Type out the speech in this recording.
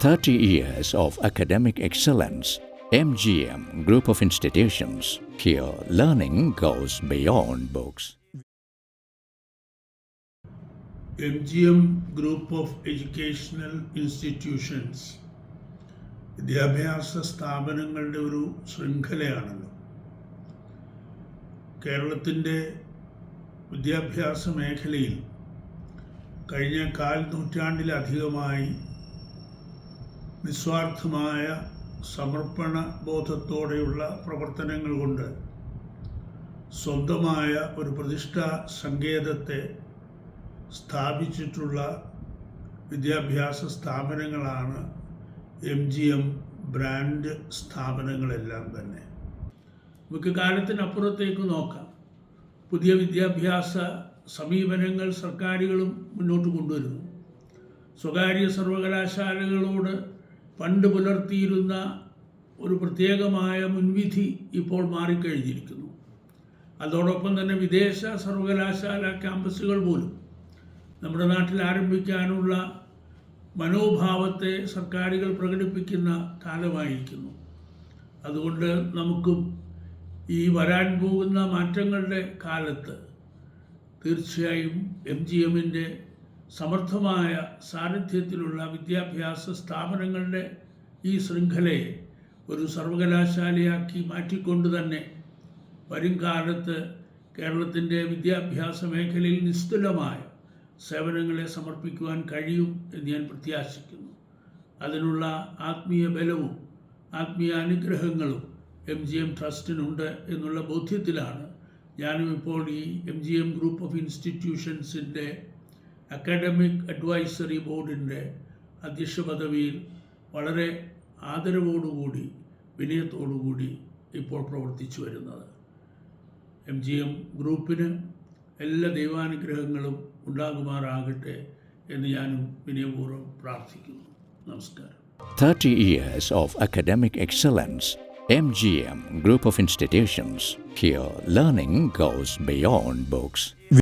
30 years of academic excellence. MGM Group of Institutions. Here, learning goes beyond books. MGM Group of Educational Institutions വിദ്യാഭ്യാസ സ്ഥാപനങ്ങളുടെ ഒരു ശൃംഖലയാണല്ലോ. കേരളത്തിൻ്റെ വിദ്യാഭ്യാസ മേഖലയിൽ കഴിഞ്ഞ നൂറ്റാണ്ടിലധികമായി നിസ്വാർത്ഥമായ സമർപ്പണ ബോധത്തോടെയുള്ള പ്രവർത്തനങ്ങൾ കൊണ്ട് സ്വന്തമായ ഒരു പ്രതിഷ്ഠാ സങ്കേതത്തെ സ്ഥാപിച്ചിട്ടുള്ള വിദ്യാഭ്യാസ സ്ഥാപനങ്ങളാണ് MGM ബ്രാൻഡ് സ്ഥാപനങ്ങളെല്ലാം തന്നെ. നമുക്ക് കാലത്തിനപ്പുറത്തേക്ക് നോക്കാം. പുതിയ വിദ്യാഭ്യാസ സമീപനങ്ങൾ സർക്കാരുകളും മുന്നോട്ട് കൊണ്ടുവരുന്നു. സ്വകാര്യ സർവകലാശാലകളോട് പണ്ട് പുലർത്തിയിരുന്ന ഒരു പ്രത്യേകമായ മുൻവിധി ഇപ്പോൾ മാറിക്കഴിഞ്ഞിരിക്കുന്നു. അതോടൊപ്പം തന്നെ വിദേശ സർവകലാശാല ക്യാമ്പസുകൾ പോലും നമ്മുടെ നാട്ടിൽ ആരംഭിക്കാനുള്ള മനോഭാവത്തെ സർക്കാരുകൾ പ്രകടിപ്പിക്കുന്ന കാലമായിരിക്കുന്നു. അതുകൊണ്ട് നമുക്കും ഈ വരാൻ പോകുന്ന മാറ്റങ്ങളുടെ കാലത്ത് തീർച്ചയായും MGMൻ്റെ സമർത്ഥമായ സാന്നിധ്യത്തിലുള്ള വിദ്യാഭ്യാസ സ്ഥാപനങ്ങളുടെ ഈ ശൃംഖലയെ ഒരു സർവകലാശാലയാക്കി മാറ്റിക്കൊണ്ട് തന്നെ വരും കാലത്ത് കേരളത്തിൻ്റെ വിദ്യാഭ്യാസ മേഖലയിൽ നിസ്തുലമായ സേവനങ്ങളെ സമർപ്പിക്കുവാൻ കഴിയും എന്ന് ഞാൻ പ്രത്യാശിക്കുന്നു. അതിനുള്ള ആത്മീയ ബലവും ആത്മീയ അനുഗ്രഹങ്ങളും MGM ട്രസ്റ്റിനുണ്ട് എന്നുള്ള ബോധ്യത്തിലാണ് ഞാനും ഇപ്പോൾ ഈ MGM ഗ്രൂപ്പ് ഓഫ് ഇൻസ്റ്റിറ്റ്യൂഷൻസിൻ്റെ അക്കാഡമിക് അഡ്വൈസറി ബോർഡിൻ്റെ അധ്യക്ഷ പദവിയിൽ വളരെ ആദരവോടുകൂടി വിനയത്തോടുകൂടി ഇപ്പോൾ പ്രവർത്തിച്ചു വരുന്നത്. MGM ഗ്രൂപ്പിന് എല്ലാ ദൈവാനുഗ്രഹങ്ങളും ഉണ്ടാകുമാറാകട്ടെ എന്ന് ഞാനും വിനയപൂർവ്വം പ്രാർത്ഥിക്കുന്നു. നമസ്കാരം. 30 years of academic excellence. MGM Group of Institutions. Here, learning goes beyond books.